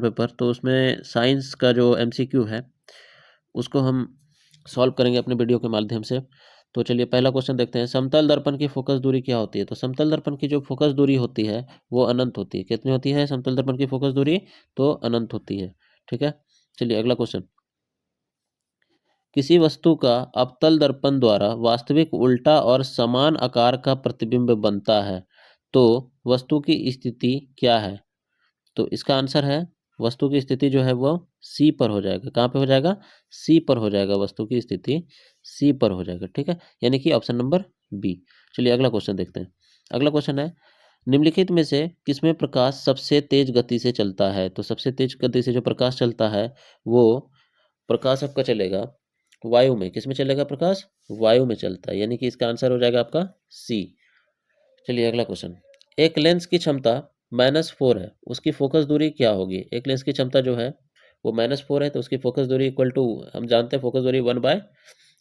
Paper, तो उसमें science का जो एमसीक्यू है उसको हम सॉल्व करेंगे अपने वीडियो के माध्यम से। तो चलिए पहला क्वेश्चन देखते हैं। समतल दर्पण की फोकस दूरी क्या होती है? तो समतल दर्पण की जो फोकस दूरी होती है वो अनंत होती है। कितनी होती है समतल दर्पण की फोकस दूरी? तो अनंत होती है। ठीक है, चलिए अगला क्वेश्चन। किसी वस्तु का अवतल दर्पण द्वारा वास्तविक उल्टा और समान आकार का प्रतिबिंब बनता है, तो वस्तु की स्थिति क्या है? तो इसका आंसर है, वस्तु की स्थिति जो है वो सी पर हो जाएगा। कहाँ पे हो जाएगा? सी पर हो जाएगा। वस्तु की स्थिति सी पर हो जाएगा। ठीक है, यानी कि ऑप्शन नंबर बी। चलिए अगला क्वेश्चन देखते हैं। अगला क्वेश्चन है, निम्नलिखित में से किसमें प्रकाश सबसे तेज गति से चलता है? तो सबसे तेज गति से जो प्रकाश चलता है वो प्रकाश आपका चलेगा वायु में। किसमें चलेगा प्रकाश? वायु में चलता है, यानी कि इसका आंसर हो जाएगा आपका सी। चलिए अगला क्वेश्चन। एक लेंस की क्षमता -4 है, उसकी फोकस दूरी क्या होगी? एक लेंस की क्षमता जो है वो -4 है, तो उसकी फोकस दूरी इक्वल टू, हम जानते हैं फोकस दूरी 1 बाय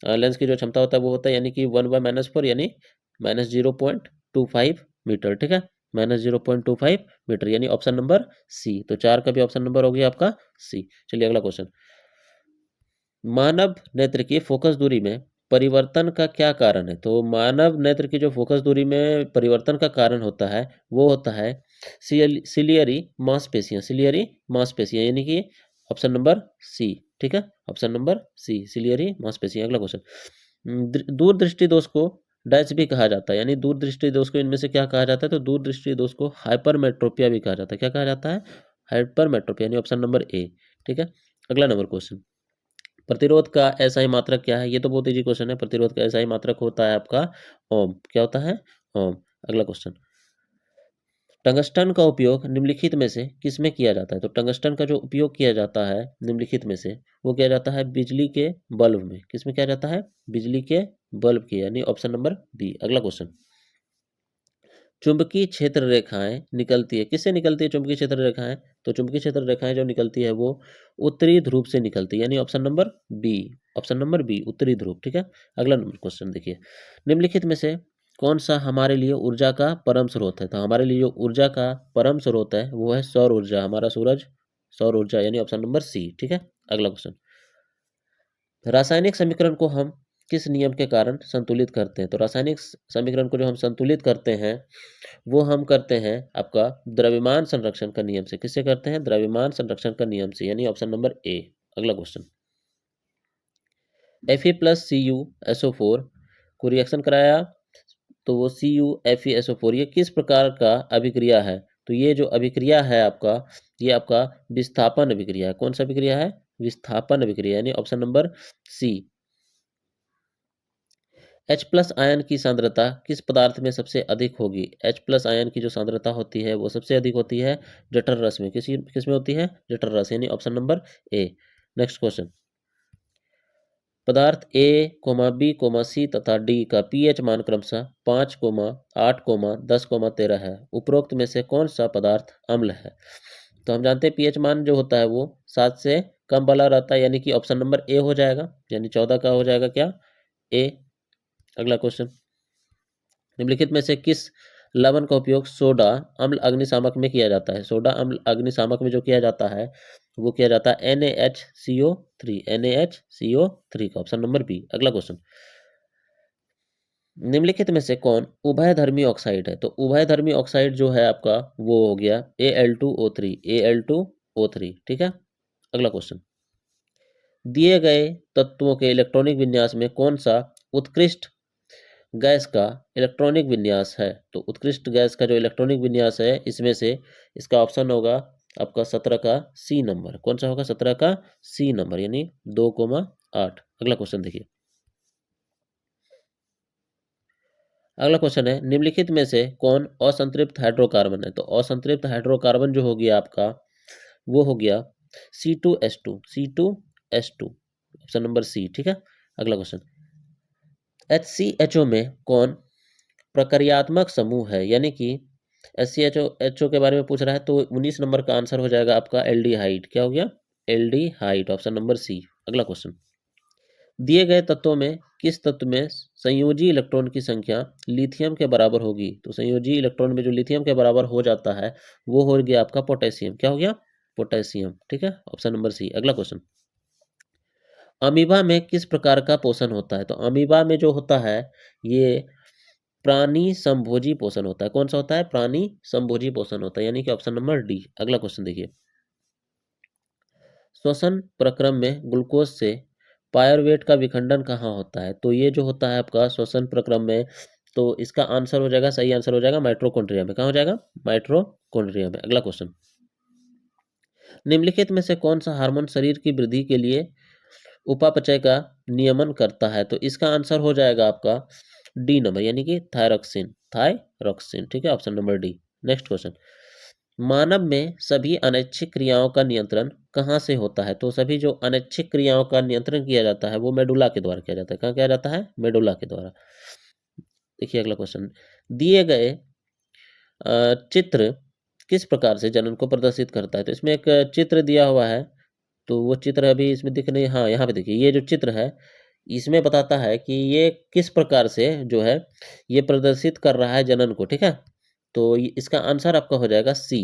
लेंस की जो क्षमता होता है वो होता है, यानी कि 1/-4 यानी -0.25 मीटर। ठीक है, -0.25 मीटर, यानी ऑप्शन नंबर सी। तो 4 का भी ऑप्शन नंबर हो गया आपका सी। चलिए अगला क्वेश्चन। मानव नेत्र की फोकस दूरी में परिवर्तन का क्या कारण है? तो मानव नेत्र की जो फोकस दूरी में परिवर्तन का कारण होता है वो होता है सिलियरी मांसपेशियां। सिलियरी मांसपेशियां, यानी कि ऑप्शन नंबर सी। ठीक है, ऑप्शन नंबर सी, सिलियरी मांसपेशियां। अगला क्वेश्चन। दूरदृष्टि दोष को डैश भी कहा जाता है, यानी दूरदृष्टि दोष को इनमें से क्या कहा जाता है? तो दूरदृष्टि दोष को हाइपरमेट्रोपिया भी कहा जाता है। क्या कहा जाता है? हाइपरमेट्रोपिया, यानी ऑप्शन नंबर ए। ठीक है, अगला नंबर क्वेश्चन। प्रतिरोध का एसआई मात्रक क्या है? ये तो बहुत इजी क्वेश्चन है। प्रतिरोध का एसआई मात्रक होता है आपका ओम। क्या होता है? ओम। अगला क्वेश्चन। टंगस्टन का उपयोग निम्नलिखित में से किसमें किया जाता है? तो टंगस्टन का जो उपयोग किया जाता है निम्नलिखित में से वो किया जाता है बिजली के बल्ब में। किसमें किया जाता है? बिजली के बल्ब की, यानी ऑप्शन नंबर बी। अगला क्वेश्चन। चुंबकीय क्षेत्र रेखाएं निकलती है, किससे निकलती है चुंबकीय क्षेत्र रेखाएं? तो चुंबकीय क्षेत्र रेखाएं जो निकलती है वो उत्तरी ध्रुव से निकलती है, यानी option number B. Option number B, उत्तरी ध्रुव। ठीक है, अगला नंबर क्वेश्चन देखिए। निम्नलिखित में से कौन सा हमारे लिए ऊर्जा का परम स्रोत है? तो हमारे लिए जो ऊर्जा का परम स्रोत है वो है सौर ऊर्जा। हमारा सूरज सौर ऊर्जा, यानी ऑप्शन नंबर सी। ठीक है, अगला क्वेश्चन। रासायनिक समीकरण को हम किस नियम के कारण संतुलित करते हैं? तो रासायनिक समीकरण को जो हम संतुलित करते हैं वो हम करते हैं आपका द्रव्यमान संरक्षण का नियम से। किससे करते हैं? द्रव्यमान संरक्षण का नियम से, यानी ऑप्शन नंबर ए। अगला क्वेश्चन। Fe+Cu SO4 को रिएक्शन कराया, तो वो CuFeSO4 ये किस प्रकार का अभिक्रिया है? तो ये जो अभिक्रिया है आपका, ये आपका विस्थापन अभिक्रिया है। कौन सा अभिक्रिया है? विस्थापन अभिक्रिया, यानी ऑप्शन नंबर सी। H+ आयन की सांद्रता किस पदार्थ में सबसे अधिक होगी? H+ आयन की जो सांद्रता होती है वो सबसे अधिक होती है जठर रस में। किस में होती है? जठर रस, यानी option number A. Next question. पदार्थ A, B, C तथा D का pH मान क्रमशः 5, 8, 10, 13 है। उपरोक्त में से कौन सा पदार्थ अम्ल है? तो हम जानते हैं pH मान जो होता है वो 7 से कम वाला रहता है, यानी कि ऑप्शन नंबर ए हो जाएगा, यानी 14 का हो जाएगा क्या? ए। अगला क्वेश्चन। निम्नलिखित में से किस लवण का उपयोग सोडा अम्ल अग्निशामक में किया जाता है? सोडा अम्ल अग्निशामक में जो किया जाता है वो किया जाता है NaHCO3। NaHCO3 का ऑप्शन नंबर बी। अगला क्वेश्चन। निम्नलिखित में से कौन उभयधर्मी ऑक्साइड है? तो उभयधर्मी ऑक्साइड जो है आपका वो हो गया Al2O3। Al2O3। ठीक है, अगला क्वेश्चन। दिए गए तत्वों के इलेक्ट्रॉनिक विन्यास में कौन सा उत्कृष्ट गैस का इलेक्ट्रॉनिक विन्यास है? तो उत्कृष्ट गैस का जो इलेक्ट्रॉनिक विन्यास है इसमें से इसका ऑप्शन होगा आपका 17 का सी नंबर। कौन सा होगा? 17 का सी नंबर, यानी 2,8। अगला क्वेश्चन देखिए। अगला क्वेश्चन है, निम्नलिखित में से कौन असंतृप्त हाइड्रोकार्बन है? तो असंतृप्त हाइड्रोकार्बन जो हो गया आपका वो हो गया C2H2। C2H2, ऑप्शन नंबर सी। ठीक है, अगला क्वेश्चन। HCHO में कौन प्रक्रियात्मक समूह है? यानी कि HCHO के बारे में पूछ रहा है, तो 19 नंबर का आंसर हो जाएगा आपका एल्डिहाइड। क्या हो गया? Aldehyde, option number C. अगला क्वेश्चन। दिए गए तत्वों में किस तत्व में संयोजी इलेक्ट्रॉन की संख्या लिथियम के बराबर होगी? तो संयोजी इलेक्ट्रॉन में जो लिथियम के बराबर हो जाता है वो हो गया आपका पोटेशियम। क्या हो गया? पोटेशियम, ठीक है, ऑप्शन नंबर सी। अगला क्वेश्चन, अमीबा में किस प्रकार का पोषण होता है? तो अमीबा में जो होता है ये प्राणी संभोजी पोषण होता है। कौन सा होता है? प्राणी संभोजी पोषण होता है, यानी कि ऑप्शन नंबर डी। अगला क्वेश्चन देखिए, श्वसन प्रक्रम में ग्लूकोज से पायरुवेट का विखंडन कहाँ होता है? तो ये जो होता है आपका श्वसन प्रक्रम में, तो इसका आंसर हो जाएगा, सही आंसर हो जाएगा माइटोकॉन्ड्रिया में। कहाँ हो जाएगा? माइटोकॉन्ड्रिया में। अगला क्वेश्चन, निम्नलिखित में से कौन सा हार्मोन शरीर की वृद्धि के लिए उपापचय का नियमन करता है? तो इसका आंसर हो जाएगा आपका डी नंबर, यानी कि थायरॉक्सिन, थायरॉक्सिन, ठीक है, option number D. Next question, मानव में सभी अनैच्छिक क्रियाओं का नियंत्रण कहाँ से होता है? तो सभी जो अनैच्छिक क्रियाओं का नियंत्रण किया जाता है वो मेडुला के द्वारा किया जाता है। कहाँ किया जाता है? मेडुला के द्वारा। देखिए अगला क्वेश्चन, दिए गए चित्र किस प्रकार से जनन को प्रदर्शित करता है? तो इसमें एक चित्र दिया हुआ है, तो वो चित्र अभी इसमें दिख नहीं, हाँ यहाँ पे देखिए, ये जो चित्र है इसमें बताता है कि ये किस प्रकार से जो है ये प्रदर्शित कर रहा है जनन को, ठीक है। तो इसका आंसर आपका हो जाएगा सी,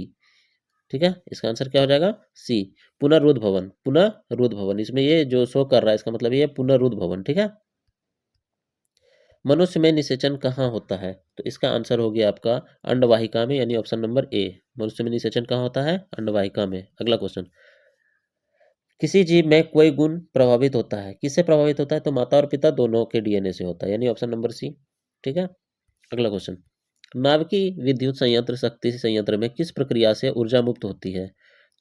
ठीक है, इसका आंसर क्या हो जाएगा? सी, पुनरुद्भवन, पुनरुद्भवन। इसमें ये जो शो कर रहा है इसका मतलब ये पुनरुद्भवन, ठीक है। मनुष्य में निषेचन कहाँ होता है? तो इसका आंसर हो गया आपका अंडवाहिका में, यानी ऑप्शन नंबर ए। मनुष्य में निषेचन कहाँ होता है? अंडवाहिका में। अगला क्वेश्चन, किसी जीव में कोई गुण प्रभावित होता है, किससे प्रभावित होता है? तो माता और पिता दोनों के डीएनए से होता है, यानी ऑप्शन नंबर सी, ठीक है। अगला क्वेश्चन, नाभिकीय विद्युत संयंत्र शक्ति संयंत्र में किस प्रक्रिया से ऊर्जा मुक्त होती है?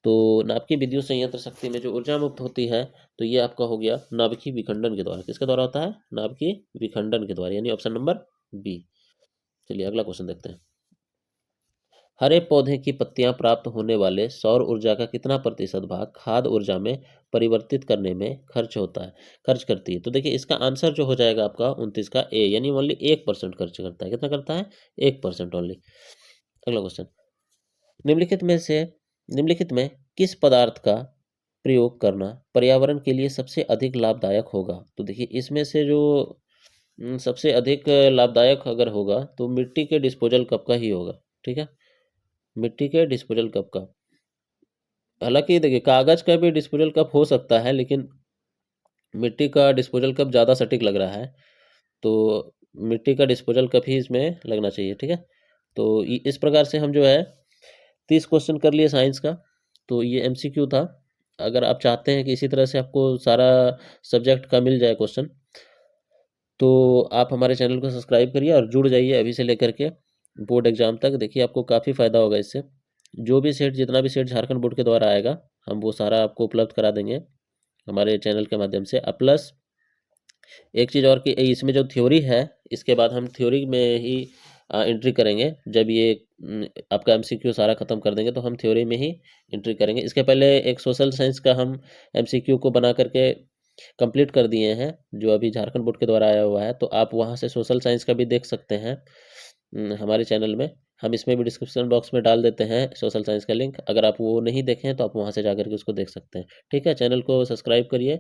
तो नाभिकीय विद्युत संयंत्र शक्ति में जो ऊर्जा मुक्त होती है तो ये आपका हो गया नाभिकीय विखंडन के द्वारा। किसके द्वारा होता है? नाभिकीय विखंडन के द्वारा, यानी ऑप्शन नंबर बी। चलिए अगला क्वेश्चन देखते हैं, हरे पौधे की पत्तियां प्राप्त होने वाले सौर ऊर्जा का कितना प्रतिशत भाग खाद्य ऊर्जा में परिवर्तित करने में खर्च होता है, खर्च करती है? तो देखिए इसका आंसर जो हो जाएगा आपका 29 का ए, यानी ओनली 1% खर्च करता है। कितना करता है? 1% ओनली। अगला क्वेश्चन, निम्नलिखित में से निम्नलिखित में किस पदार्थ का प्रयोग करना पर्यावरण के लिए सबसे अधिक लाभदायक होगा? तो देखिए इसमें से जो सबसे अधिक लाभदायक अगर होगा तो मिट्टी के डिस्पोजल कप का ही होगा, ठीक है, मिट्टी के डिस्पोजल कप का। हालांकि देखिए कागज का भी डिस्पोजल कप हो सकता है, लेकिन मिट्टी का डिस्पोजल कप ज़्यादा सटीक लग रहा है, तो मिट्टी का डिस्पोजल कप ही इसमें लगना चाहिए, ठीक है। तो इस प्रकार से हम जो है 30 क्वेश्चन कर लिए साइंस का, तो ये एमसीक्यू था। अगर आप चाहते हैं कि इसी तरह से आपको सारा सब्जेक्ट का मिल जाए क्वेश्चन, तो आप हमारे चैनल को सब्सक्राइब करिए और जुड़ जाइए अभी से लेकर के बोर्ड एग्जाम तक। देखिए आपको काफ़ी फ़ायदा होगा इससे। जो भी सेट, जितना भी सेट झारखंड बोर्ड के द्वारा आएगा हम वो सारा आपको उपलब्ध करा देंगे हमारे चैनल के माध्यम से। प्लस एक चीज़ और कि इसमें जो थ्योरी है इसके बाद हम थ्योरी में ही एंट्री करेंगे। जब ये आपका एमसीक्यू सारा खत्म कर देंगे तो हम थ्योरी में ही एंट्री करेंगे। इसके पहले एक सोशल साइंस का हम एमसीक्यू को बना करके कंप्लीट कर दिए हैं, जो अभी झारखंड बोर्ड के द्वारा आया हुआ है, तो आप वहाँ से सोशल साइंस का भी देख सकते हैं हमारे चैनल में। हम इसमें भी डिस्क्रिप्शन बॉक्स में डाल देते हैं सोशल साइंस का लिंक, अगर आप वो नहीं देखें तो आप वहाँ से जाकर के उसको देख सकते हैं, ठीक है। चैनल को सब्सक्राइब करिए।